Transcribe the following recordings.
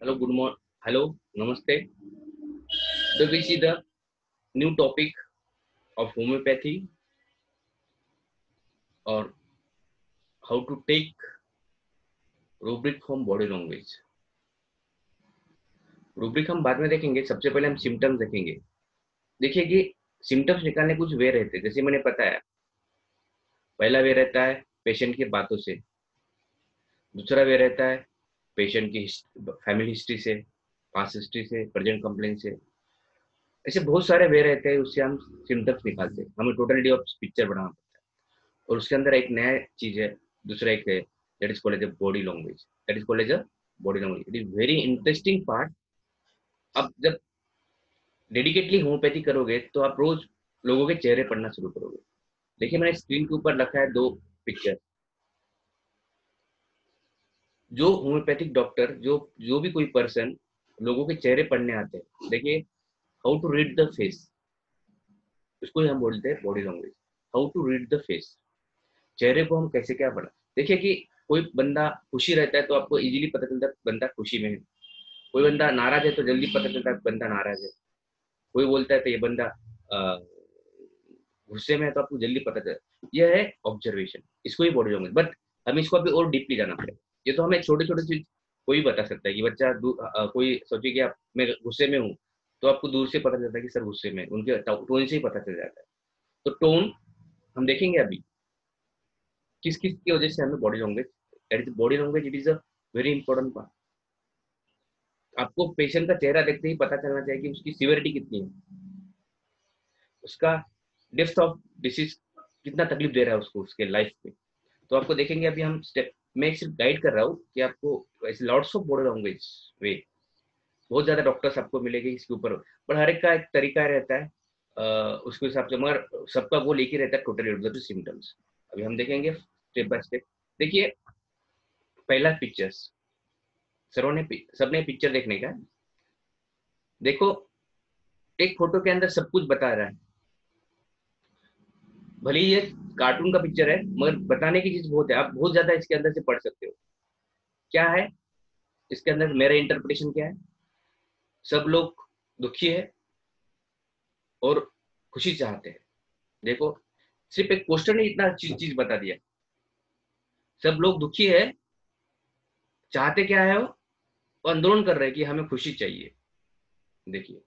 Hello, good morning. Hello, namaste. So we see the new topic of homeopathy or how to take rubric from body language. Rubric हम बाद में देखेंगे, सबसे पहले हम symptoms देखेंगे। देखिए कि सिम्टम्स निकालने कुछ वे रहते हैं, जैसे मैंने बताया। पहला वे रहता है पेशेंट की बातों से, दूसरा वे रहता है पेशेंट की फैमिली हिस्ट्री से, पास्ट हिस्ट्री से, प्रेजेंट कंप्लेन से। ऐसे बहुत सारे वे रहते हैं, उससे हम सिम्टम्स निकालते हैं। हमें टोटलिटी ऑफ पिक्चर बनाना पड़ता है और उसके अंदर एक नया चीज है, दूसरा एक है, that is called as a body language. That is called as a body language. It is very interesting part. अब जब डेडिकेटली होम्योपैथी करोगे तो आप रोज लोगों के चेहरे पढ़ना शुरू करोगे। देखिए मैंने स्क्रीन के ऊपर रखा है दो पिक्चर। जो होम्योपैथिक डॉक्टर, जो जो भी कोई पर्सन लोगों के चेहरे पढ़ने आते हैं, देखिए how to read the face, उसको ही हम बोलते हैं body language. How to read the face, चेहरे को हम कैसे क्या पढ़ा। देखिए कि कोई बंदा खुशी रहता है तो आपको इजीली पता चलता है बंदा खुशी में है। कोई बंदा नाराज है तो जल्दी पता चलता है बंदा नाराज है। कोई बोलता है तो ये बंदा गुस्से में है तो आपको जल्दी पता चलता है। यह है ऑब्जर्वेशन, इसको ही बॉडी लैंग्वेज। बट हमें इसको अभी और डीपली जाना पड़ेगा। ये तो हमें छोटे छोटे चीज कोई बता सकता है कि बच्चा कोई सोचे कि आप मैं गुस्से में हूँ, तो आपको दूर से पता चलता है कि सर गुस्से में, उनके टोन से ही पता चल जाता है। तो टोन हम देखेंगे अभी किस किस की वजह से हमें body language, that is body language, it is a very important part. आपको पेशेंट का चेहरा देखते ही पता चलना चाहिए कि उसकी सिवियरिटी कितनी है, उसका डेप्थ ऑफ डिसीज कितना तकलीफ दे रहा है उसको उसके लाइफ में। तो आपको देखेंगे अभी हम स्टेप, मैं सिर्फ गाइड कर रहा हूँ कि आपको ऐसे लॉट्स ऑफ बॉडी लैंग्वेज वे, बहुत ज्यादा डॉक्टर्स आपको मिलेंगे इसके ऊपर, पर हर एक का एक तरीका रहता है उसके हिसाब से, मगर सबका वो लेके रहता है टोटली ऑब्जर्व सिम्टम्स। अभी हम देखेंगे स्टेप बाय स्टेप। देखिए पहला पिक्चर्स, सबने पिक्चर देखने का। देखो एक फोटो के अंदर सब कुछ बता रहा है, भले ही ये कार्टून का पिक्चर है मगर बताने की चीज बहुत है, आप बहुत ज्यादा इसके अंदर से पढ़ सकते हो। क्या है इसके अंदर, मेरा इंटरप्रिटेशन क्या है, सब लोग दुखी है और खुशी चाहते हैं। देखो सिर्फ एक पोस्टर ने इतना चीज बता दिया। सब लोग दुखी है, चाहते क्या है वो आंदोलन कर रहे हैं कि हमें खुशी चाहिए। देखिए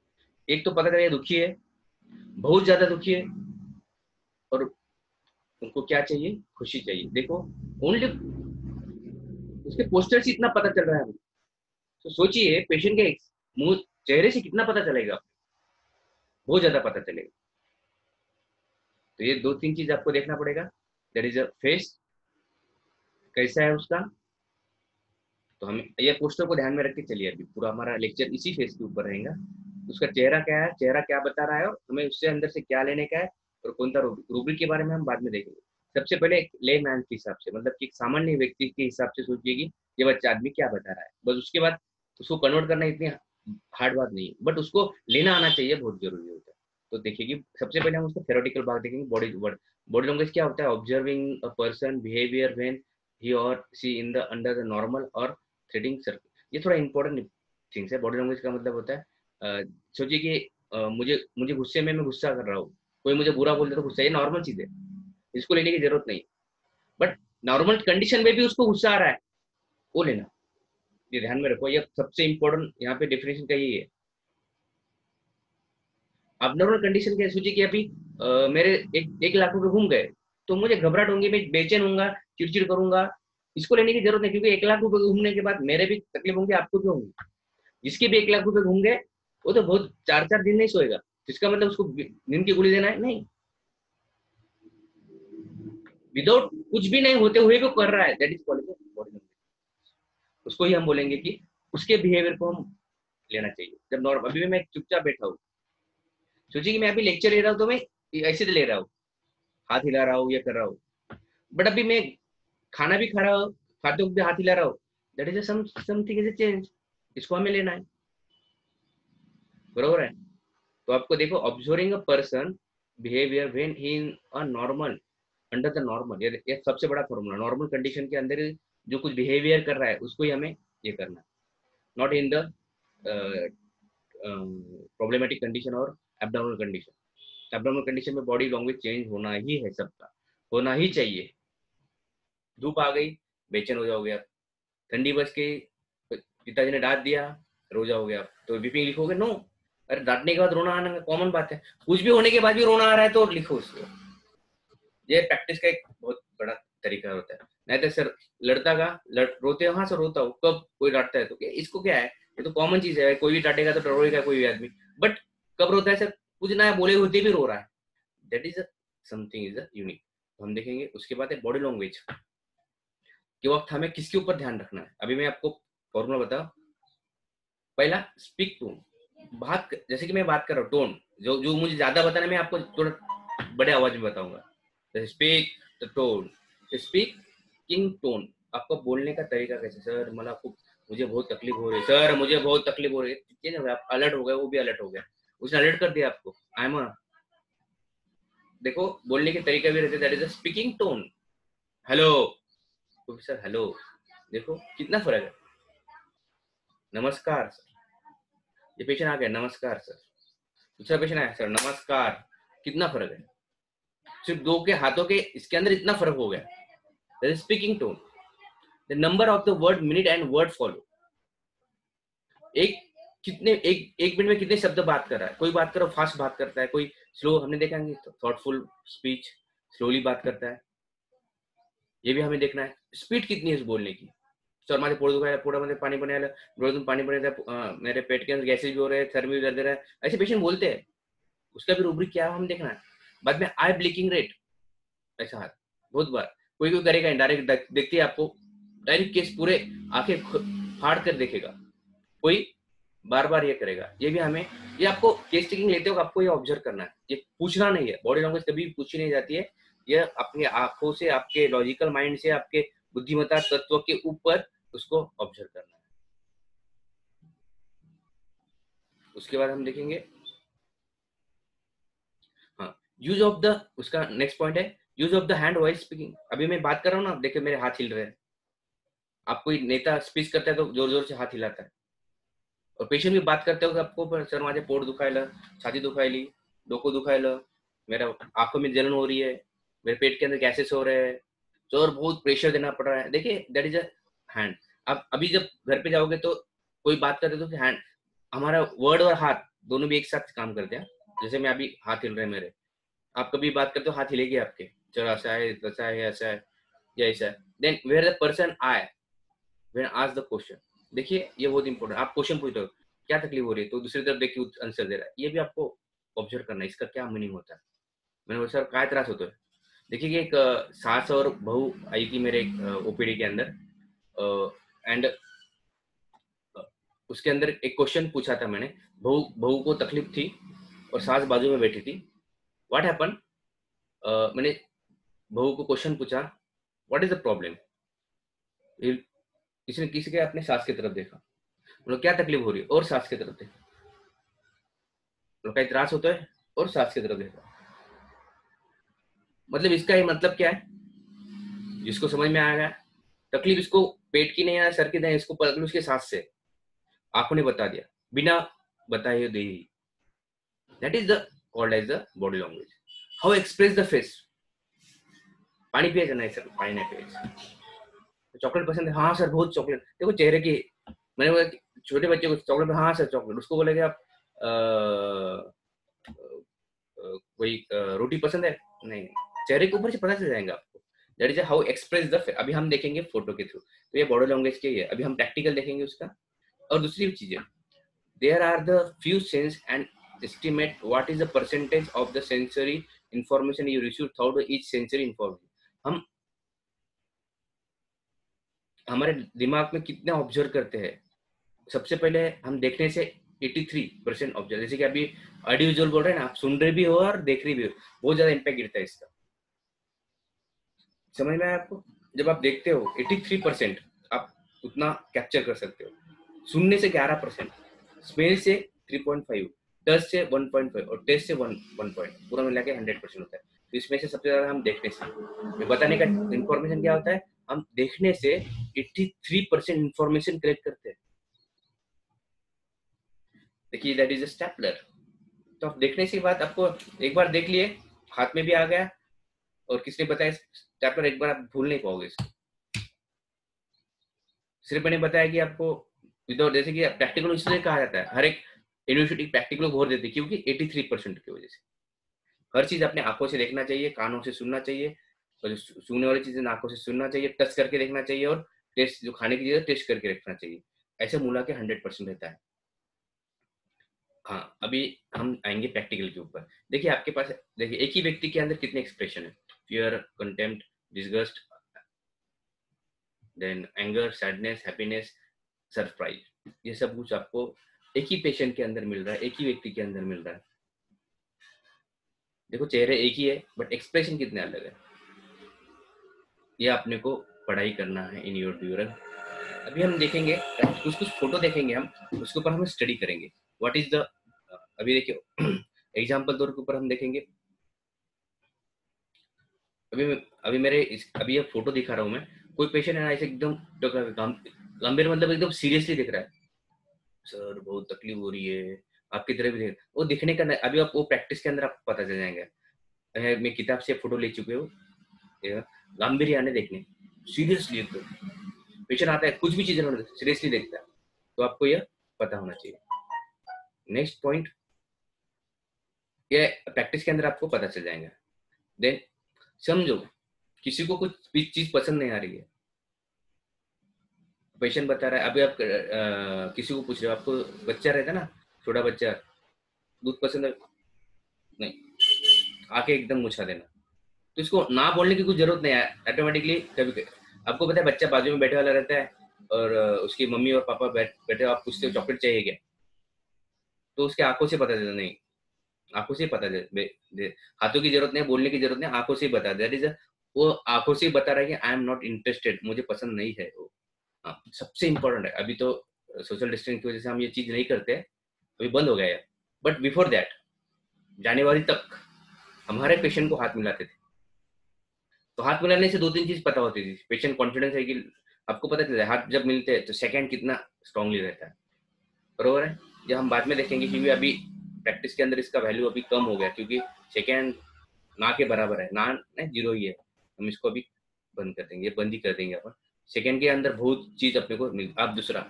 एक तो पता चला ये दुखी है, बहुत ज्यादा दुखी है, और उनको क्या चाहिए, खुशी चाहिए। देखो ओनली उसके पोस्टर से इतना पता चल रहा है। तो सोचिए पेशेंट के मुंह चेहरे से कितना पता चलेगा, बहुत ज्यादा पता चलेगा। तो ये दो तीन चीज आपको देखना पड़ेगा। देयर इज अ फेस, कैसा है उसका। तो हम ये पोस्टर को ध्यान में रख के चलिए, अभी पूरा हमारा लेक्चर इसी फेस के ऊपर रहेगा। उसका चेहरा क्या है, चेहरा क्या बता रहा है, और हमें उससे अंदर से क्या लेने का है, और कौन सा रूब्रिक के बारे में हम बाद में देखेंगे। सबसे पहले एक ले मैन के हिसाब से, मतलब कि एक सामान्य व्यक्ति के हिसाब से सोचिए कि ये बच्चा आदमी क्या बता रहा है, बस उसके बाद उसको कन्वर्ट करना इतनी हार्ड बात नहीं है, बट उसको लेना आना चाहिए, बहुत जरूरी होता है। तो देखिए कि सबसे पहले हम उसका थ्योरेटिकल भाग देखेंगे। बॉडी वर्ड, बॉडी लैंग्वेज क्या होता है, observing a person behaviour when he or she in the under the normal or threading circle. ये थोड़ा इंपॉर्टेंट थिंग्स है। बॉडी लैंग्वेज का मतलब होता है सोचिए कि मुझे मुझे गुस्से में, मैं गुस्सा कर रहा हूँ, कोई मुझे बुरा बोल दे तो गुस्सा, ये नॉर्मल चीज है, इसको लेने की जरूरत नहीं। बट नॉर्मल कंडीशन में भी उसको गुस्सा आ रहा है, वो लेना, ये ध्यान में रखो। ये सबसे इंपॉर्टेंट यहाँ पे डिफिनेशन का यही है। अबनॉर्मल कंडीशन क्या है, सोचिए कि अभी मेरे 1 लाख रुपए घूम गए, तो मुझे घबराहट होंगी, मैं बेचैन होऊंगा, चिड़चिड़ करूंगा। इसको लेने की जरूरत नहीं, क्योंकि 1 लाख रुपए घूमने के बाद मेरे भी तकलीफ होंगी, आपको क्यों होंगी। जिसके भी 1 लाख रुपए घूम गए वो तो बहुत 4 4 दिन नहीं सोएगा, जिसका मतलब उसको नींद की गोली देना है नहीं, विदाउट कुछ भी नहीं होते हुए भी कर रहा है, दैट इज बॉडी लैंग्वेज। उसको ही हम बोलेंगे कि उसके बिहेवियर को हम लेना चाहिए। जब नॉर्मल, अभी मैं चुपचाप बैठा हूँ, सोचिए कि मैं अभी लेक्चर ले रहा हूँ तो मैं ऐसे ले रहा हूँ, हाथ हिला रहा हूँ, ये कर रहा हूँ। बट अभी मैं खाना भी खा रहा हूँ, खाते वक्त भी हाथ हिला रहा हूँ, that is something is a change, इसको हमें लेना है, बरोबर है। तो आपको देखो observing a person behaviour when he in a normal under the normal, ये सबसे बड़ा फॉर्मूला। नॉर्मल कंडीशन के अंदर जो कुछ बिहेवियर कर रहा है उसको ही हमें ये करना है। not in the problematic condition और एब्डोमिनल कंडीशन। एब्डोमिनल कंडीशन में बॉडी लैंग्वेज चेंज होना ही है, सबका होना ही चाहिए। धूप आ गई, बेचैन हो जाओगे आप। ठंडी बस के पिताजी ने डांट दिया, रो जाओगे आप। तो बीपी लिखोगे? नो। अरे डांटने के बाद रोना आना कॉमन बात है, कुछ भी होने के बाद भी रोना आ रहा है तो लिखो उसको। ये प्रैक्टिस का एक बहुत बड़ा तरीका होता है। नहीं तो सर लड़ता का रोते हो? हाँ सर रोता हूँ। कब कोई डांटता है तो इसको क्या है, ये तो कॉमन चीज है, कोई भी डांटेगा तो रोएगा कोई भी आदमी। बट कब रोता है सर? कुछ ना बोले होते भी रो रहा है। That is something is unique. तो हम देखेंगे। उसके बाद है बॉडी लैंग्वेज के वक्त हमें किसके ऊपर ध्यान रखना है। अभी मैं आपको फॉर्मूला बताऊं। पहला स्पीक टोन, बात जैसे कि मैं बात कर रहा हूँ टोन, जो मुझे ज्यादा बताना मैं आपको थोड़ा बड़े आवाज में बताऊंगा। जैसे speak the tone, speaking tone, आपका बोलने का तरीका कैसे। सर मतलब आपको मुझे बहुत तकलीफ हो रही है, सर मुझे बहुत तकलीफ हो रही है। आप अलर्ट हो गए, वो भी अलर्ट हो गया, उसने अलर्ट कर दिया आपको। आई एम देखो बोलने के तरीका भी रहते, that is a speaking tone. Hello तो सर हेलो, देखो कितना फर्क है। नमस्कार सर, ये पेशेंट आ गया, नमस्कार सर। दूसरा पेशेंट आया, सर नमस्कार। कितना फर्क है, सिर्फ दो के हाथों के इसके अंदर इतना फर्क हो गया। That is speaking tone. The number of the word minute and word follow. एक कितने एक मिनट में कितने शब्द बात कर रहा है। कोई बात करो फास्ट बात करता है, कोई स्लो। हमने देखा है थॉटफुल स्पीच, स्लोली बात करता है। ये भी हमें देखना है, स्पीड कितनी है उस बोलने की। सर माझे पोट दुखायला, पोटामध्ये पाणी पण आलं, डोळ्यातून पाणी पण येतं, मेरे पेट के अंदर गैसेज भी हो रहे हैं, सर में भी दर्द दे रहा है। ऐसे पेशेंट बोलते हैं, उसका भी रूब्रिक क्या है हम देखना है। बाद में आई ब्लिंकिंग रेट, ऐसा हाथ बहुत बार कोई कोई करेगा, डायरेक्ट देखती है आपको, डायरेक्ट केस पूरे आंखें फाड़ कर देखेगा, कोई बार बार ये करेगा। ये भी हमें, ये आपको केस टेकिंग लेते हो आपको ये ऑब्जर्व करना है। ये पूछना नहीं है, बॉडी लैंग्वेज कभी पूछी नहीं जाती है। ये अपनी आंखों से, आपके लॉजिकल माइंड से, आपके बुद्धिमत्ता तत्व के ऊपर उसको ऑब्जर्व करना है। उसके बाद हम देखेंगे हाँ यूज ऑफ द, उसका नेक्स्ट पॉइंट है use of the hand voice speaking. अभी मैं बात कर रहा हूँ ना, देखिए मेरे हाथ हिल रहे हैं। आप कोई नेता स्पीच करता है तो जोर जोर से हाथ हिलाता है। और पेशेंट भी बात करते हो कि आपको सर माझे पोट दुखायला, छाती दुखायली, डोको दुखायला, मेरा आंखों में जलन हो रही है, मेरे पेट के अंदर गैसेस हो रहे हैं, तो और बहुत प्रेशर देना पड़ रहा है। देखिए दैट इज अ हैंड। आप अभी जब घर पे जाओगे तो कोई बात करते तो हैंड, हमारा वर्ड और हाथ दोनों भी एक साथ काम करते हैं। जैसे मैं अभी हाथ हिल रहे हैं मेरे, आप कभी बात करते हो हाथ हिलेगी आपके, चलो ऐसा है, वैसा है, ऐसा है या ऐसा है। Then where the person I when ask the question. देखिए ये बहुत इंपॉर्टेंट। आप क्वेश्चन पूछते हो क्या तकलीफ हो रही है, तो दूसरी तरफ देखिए आंसर दे रहा है। ये भी आपको ऑब्जर्व करना है, इसका क्या मीनिंग होता है। मैंने बोला सर काय त्रास होता है। देखिए कि एक सास और बहू आई थी मेरे ओपीडी के अंदर, एंड उसके अंदर एक क्वेश्चन पूछा था मैंने। बहू बहू को तकलीफ थी और सास बाजू में बैठी थी। व्हाट हैपन, मैंने बहू को क्वेश्चन पूछा, व्हाट इज द प्रॉब्लम। किसी ने किसी के अपने सास की तरफ देखा, मतलब क्या तकलीफ हो रही है, और सास की तरफ देखा, मतलब कहीं त्रास होता है, और सास की तरफ देखा। मतलब इसका ये मतलब क्या है, जिसको समझ में आएगा। तकलीफ इसको पेट की नहीं है, सर की नहीं, इसको तकलीफ उसके सास से, आंखों ने बता दिया बिना बताए दे। That is the called as the body language. How express the face. पानी पिए नहीं सर, पानी नहीं पिए। चॉकलेट पसंद है? हाँ सर बहुत चॉकलेट। देखो चेहरे की, मैंने बोला छोटे बच्चे को चॉकलेट, हाँ सर चॉकलेट। उसको बोलेगे आप कोई रोटी पसंद है? नहीं। चेहरे के ऊपर से पता चल जाएगा आपको। That is how express the. अभी हम देखेंगे फोटो के थ्रू, तो ये बॉडी लैंग्वेज के ही है। अभी हम प्रैक्टिकल देखेंगे उसका। और दूसरी चीजें, there are the few sense and estimate what is the percentage of the sensory information you receive through each sensory information। हम हमारे दिमाग में कितना ऑब्जर्व करते हैं। सबसे पहले हम देखने से 83% ऑब्जर्व, जैसे कि अभी ऑडियो विजुअल बोल रहे हैं ना, आप सुन रहे भी हो और देख रहे भी हो, बहुत ज्यादा इम्पैक्ट गिरता है इसका। समझ में आया आपको। जब आप देखते हो 83% आप उतना कैप्चर कर सकते हो। सुनने से 11%, स्मेल से 3.5, टच से 1.5 और टेस्ट से 1 पॉइंट, पूरा मिला के 100% होता है। तो इसमें से सबसे ज्यादा हम देखने से, मैं बताने का इन्फॉर्मेशन क्या होता है, हम देखने से 83% इंफॉर्मेशन कलेक्ट करते हैं। देखिए दैट इज अ स्टेपलर। तो आप देखने के बाद आपको एक बार देख लिए, हाथ में भी आ गया, और किसने बताया स्टेपलर, एक बार आप भूल नहीं पाओगे इसको। सिर्फ मैंने बताया कि आपको विदाउट, जैसे कि प्रैक्टिकल इसलिए कहा जाता है, हर एक यूनिवर्सिटी प्रैक्टिकल भर देती है क्योंकि 83% की वजह से। हर चीज अपने आंखों से देखना चाहिए, कानों से सुनना चाहिए, और सुनने वाली चीजें आंखों से सुनना चाहिए, टच करके देखना चाहिए, और टेस्ट जो खाने की चीजें टेस्ट करके रखना चाहिए। ऐसे मूला के 100% रहता है। हाँ, अभी हम आएंगे प्रैक्टिकल के ऊपर। देखिए आपके पास, देखिए एक ही व्यक्ति के अंदर कितने एक्सप्रेशन है, fear, contempt, disgust, then anger, sadness, happiness, surprise. ये सब कुछ आपको एक ही पेशेंट के अंदर मिल रहा है, एक ही व्यक्ति के अंदर मिल रहा है। देखो चेहरे एक ही है बट एक्सप्रेशन कितने अलग है, ये आपने को पढ़ाई करना है इन योर ड्यूरल। अभी हम देखेंगे कुछ कुछ फोटो देखेंगे, हम उसके ऊपर हम स्टडी करेंगे व्हाट इज द। अभी देखिए एग्जाम्पल तौर के ऊपर हम देखेंगे। अभी अभी अभी ये फोटो दिखा रहा हूँ मैं। कोई पेशेंट है ना ऐसे एकदम गंभीर, मतलब एकदम सीरियसली दिख रहा है, सर बहुत तकलीफ हो रही है, आपकी तरह भी देख, वो दिखने का नहीं, अभी आप वो प्रैक्टिस के अंदर आपको पता चल जाएंगे। मैं किताब से फोटो ले चुके हो, गंभीर आने देखने, सीरियसली एकदम पेशेंट आता है कुछ भी चीज सीरियसली देखता है, तो आपको यह पता होना चाहिए। नेक्स्ट पॉइंट, ये प्रैक्टिस के अंदर आपको पता चल जाएगा। देन समझो किसी को कुछ चीज पसंद नहीं आ रही है, पेशेंट बता रहा है, अभी आप किसी को पूछ रहे हो, आपको बच्चा रहता है ना, छोटा बच्चा, दूध पसंद है, नहीं, आके एकदम मुछा देना। तो इसको ना बोलने की कुछ जरूरत नहीं है, ऑटोमेटिकली कभी आपको पता है बच्चा बाजू में बैठे वाला रहता है, और उसकी मम्मी और पापा बैठे, आप पूछते हो चॉकलेट चाहिए क्या, तो उसके आंखों से पता चलता, नहीं, आंखों से ही पता हाथों की जरूरत नहीं, बोलने की जरूरत नहीं, आंखों से ही बता, दैट इज वो आंखों से ही बता रहा है कि आई एम नॉट इंटरेस्टेड, मुझे पसंद नहीं है वो। हाँ, सबसे इंपॉर्टेंट है। अभी तो सोशल डिस्टेंस की वजह से हम ये चीज नहीं करते, अभी बंद हो गया है, बट बिफोर दैट जनवरी तक हमारे पेशेंट को हाथ मिलाते थे, तो हाथ मिलाने से दो तीन चीज पता होती थी, पेशेंट कॉन्फिडेंस है कि आपको पता चलता है हाथ जब मिलते हैं तो सेकंड कितना स्ट्रांगली रहता है, बरोबर है। जब हम बाद में देखेंगे क्योंकि अभी प्रैक्टिस के अंदर इसका वैल्यू अभी कम हो गया, क्योंकि सेकेंड ना के बराबर है, ना नहीं जीरो ही है, हम इसको अभी बंद कर देंगे, बंद ही कर देंगे अपन। सेकेंड के अंदर बहुत चीज अपने को मिल। अब दूसरा,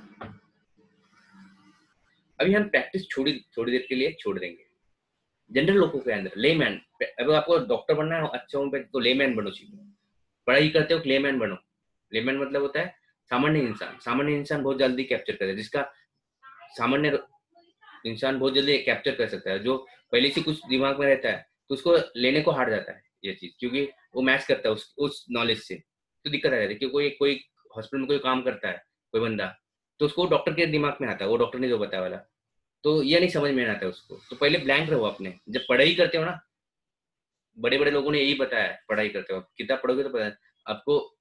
अभी हम प्रैक्टिस थोड़ी थोड़ी देर के लिए छोड़ देंगे जनरल लोगों के अंदर, लेमैन। अगर आपको डॉक्टर बनना है अच्छा हूँ पे, तो लेमैन बनो, सीखो, पढ़ाई करते हो लेमैन बनो। लेमैन मतलब होता है सामान्य इंसान। सामान्य इंसान बहुत जल्दी कैप्चर करता है, जिसका सामान्य इंसान बहुत जल्दी कैप्चर कर सकता है, जो पहले से कुछ दिमाग में रहता है तो उसको लेने को हार जाता है ये चीज, क्योंकि वो मैच करता है उस नॉलेज से, तो दिक्कत आ जाती है। क्योंकि कोई कोई हॉस्पिटल में कोई काम करता है कोई बंदा, तो उसको डॉक्टर के दिमाग में आता है, वो डॉक्टर ने जो बताया वाला, तो ये नहीं समझ में आता है उसको, तो पहले ब्लैंक रहो अपने जब पढ़ाई करते हो ना। बड़े बड़े लोगों ने यही बताया, पढ़ाई करते हो किताब पढ़ोगे तो पता है आपको,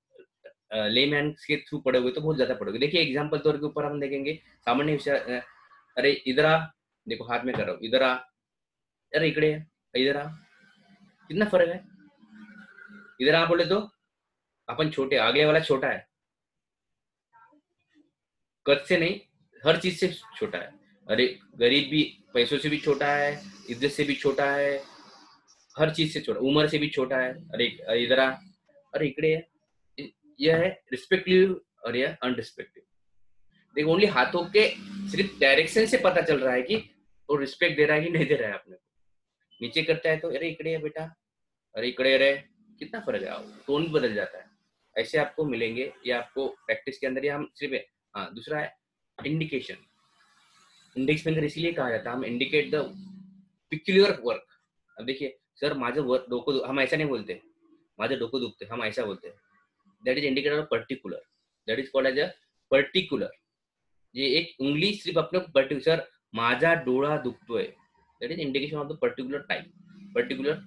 लेमैन के थ्रू पढ़ोगे तो बहुत ज्यादा पढ़ोगे। देखिए एग्जाम्पल तौर के ऊपर हम देखेंगे, सामान्य विषय, अरे इधर आ, देखो हाथ में कर रहा हूँ, इधर आ, अरे इकड़े है, इधर आ, कितना फर्क है। इधर आ बोले तो अपन छोटे, आगे वाला छोटा है, कद से नहीं, हर चीज से छोटा है। अरे गरीब भी पैसों से भी छोटा है, इज्जत से भी छोटा है, हर चीज से छोटा, उम्र से भी छोटा है। अरे इधर आ, अरे इकड़े है। यह है रिस्पेक्टिव और यह अनरिस्पेक्टिव। देखो ओनली हाथों के सिर्फ डायरेक्शन से पता चल रहा है कि वो रिस्पेक्ट दे रहा है कि नहीं दे रहा है अपने को। नीचे करता है तो अरे इकड़े है बेटा, अरे इकड़े रहे, कितना फर्क है, टोन बदल जाता है। ऐसे आपको मिलेंगे, या आपको प्रैक्टिस के अंदर, या हम सिर्फ, हाँ दूसरा है इंडिकेशन। इंडेक्स फिंगर इसीलिए कहा जाता है, हम इंडिकेट द पिक्युलर वर्क। अब देखिए सर माझं डोकं, हम ऐसा नहीं बोलते माझं डोकं दुखते, हम ऐसा बोलते हैं, that is indicator of particular, that is called as a particular. ये एक उंगली सिर्फ अपने पर्टिकुलर, सर माझा डोळा दुखतोय, that is indication of the particular type, particular.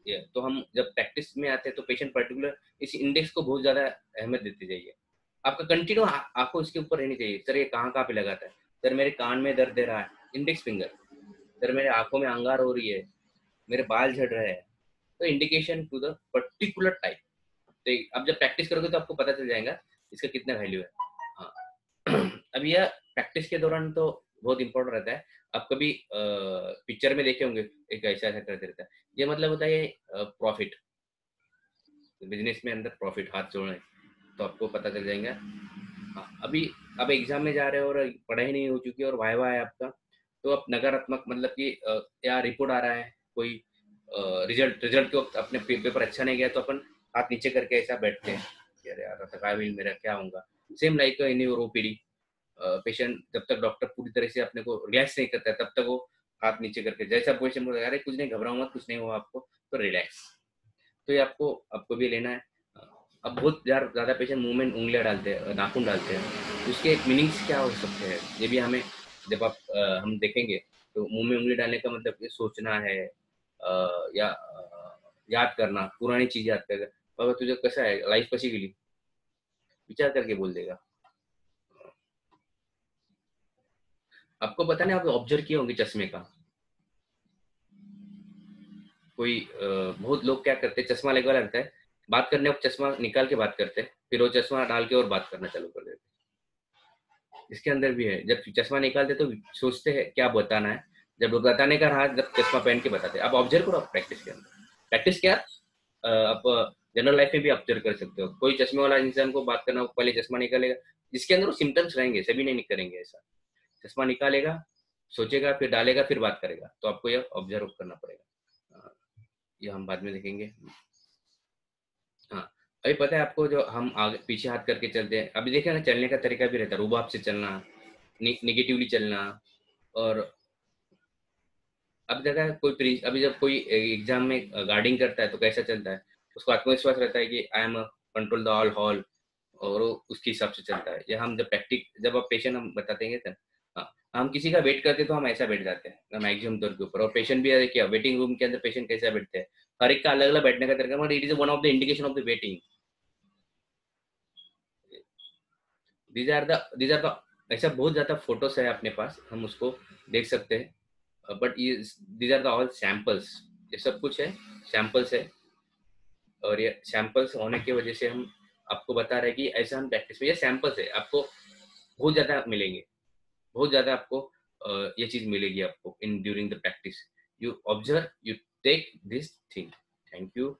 तो हम जब प्रैक्टिस में आते हैं तो पेशेंट पर्टिकुलर इस इंडेक्स को बहुत ज्यादा अहमियत देते जाइए। आपका कंटिन्यू आंखों इसके ऊपर रहनी चाहिए, सर ये कहाँ कहाँ पे लगाता है, सर मेरे कान में दर्द दे रहा है, इंडेक्स फिंगर, सर मेरे आंखों में अंगार हो रही है, मेरे बाल झड़ रहे हैं, तो indication to the particular type. तो अब जब प्रैक्टिस करोगे तो आपको पता चल जाएगा इसका कितना वैल्यू है। हाँ अब यह प्रैक्टिस के दौरान तो बहुत इंपॉर्टेंट रहता है। आप कभी पिक्चर में देखे होंगे, एक ऐसा ऐसा करते रहता है, ये मतलब होता है प्रॉफिट, बिजनेस में अंदर प्रॉफिट हाथ जोड़ना है, तो आपको पता चल जाएगा। हाँ, अभी आप एग्जाम में जा रहे हो और पढ़ाई नहीं हो चुकी है और वाइवा है आपका, तो आप नकारात्मक मतलब कि या रिपोर्ट आ रहा है कोई, रिजल्ट रिजल्ट के वक्त अपने पेपर अच्छा नहीं गया तो अपन हाथ नीचे करके ऐसा बैठते हैं कि अरे यार थका भी मेरा क्या होगा। Same like in your OPD, patient जब तक डॉक्टर पूरी तरह से अपने को रिलैक्स नहीं करता है तब तक वो हाथ नीचे करके जैसा पेशेंट बोलता है अरे कुछ नहीं घबराओ मत, कुछ नहीं हुआ आपको, तो रिलैक्स। तो ये आपको आपको भी लेना है। अब बहुत ज़्यादा पेशेंट मुंह में उंगलियां डालते हैं, नाखून डालते हैं, उसके मीनिंग्स क्या हो सकते हैं ये भी हमें जब आप हम देखेंगे, तो मुंह में उंगली डालने का मतलब ये सोचना है, या याद करना, पुरानी चीज याद करना। बाबा तुझे कसं आहे, लाईफ कशी गेली, विचार करके बोल देगा। आपको पता नहीं, आप ऑब्जर्व किए होंगे चश्मे का, कोई बहुत लोग क्या करते हैं, चश्मा लगा रहता है, बात करने वक्त चश्मा निकाल के बात करते हैं, फिर वो चश्मा डाल के और बात करना चालू कर देते हैं। इसके अंदर भी है, जब चश्मा निकालते तो सोचते हैं क्या बताना है, जब वो बताने का रहा जब चश्मा पहन के बताते हैं। आप ऑब्जर्व करो, प्रैक्टिस के अंदर, प्रैक्टिस क्या, आप जनरल लाइफ में भी ऑब्जर्व कर सकते हो। कोई चश्मे वाला इंसान को बात करना, पहले चश्मा निकालेगा, जिसके अंदर वो सिम्टम्स रहेंगे, सभी नहीं करेंगे ऐसा। चश्मा निकालेगा, सोचेगा, फिर डालेगा, फिर बात करेगा, तो आपको यह ऑब्जर्व करना पड़ेगा। ये हम बाद में देखेंगे। हाँ, अभी पता है आपको, जो हम आगे पीछे हाथ करके चलते हैं, अभी देखे ना, चलने का तरीका भी रहता है, रुबाब से चलना, निगेटिवली चलना। और अब देखा है कोई अभी जब कोई एग्जाम में गार्डिंग करता है तो कैसा चलता है, उसको आत्मविश्वास रहता है कि I am control the all hall, और वो उसके हिसाब से चलता है। या हम जब जब आप पेशेंट हम बताते हैं तब, हाँ, हम किसी का वेट करते हैं तो हम ऐसा बैठ जाते हैं मैक्सिमम तौर के ऊपर, और पेशेंट भी है क्या, वेटिंग रूम के अंदर पेशेंट कैसा बैठते हैं, हर एक का अलग अलग बैठने का तरीका, but it is one of the indication of the waiting. These are the ऐसा बहुत ज्यादा फोटोस है अपने पास, हम उसको देख सकते हैं, बट ये these are the all samples, ये सब कुछ है, सैंपल्स है। और ये सैंपल्स होने की वजह से हम आपको बता रहे हैं कि ऐसा हम प्रैक्टिस में, ये सैंपल्स है, आपको बहुत ज्यादा मिलेंगे, बहुत ज्यादा आपको ये चीज मिलेगी आपको in during the practice. You observe, you take this thing. Thank you.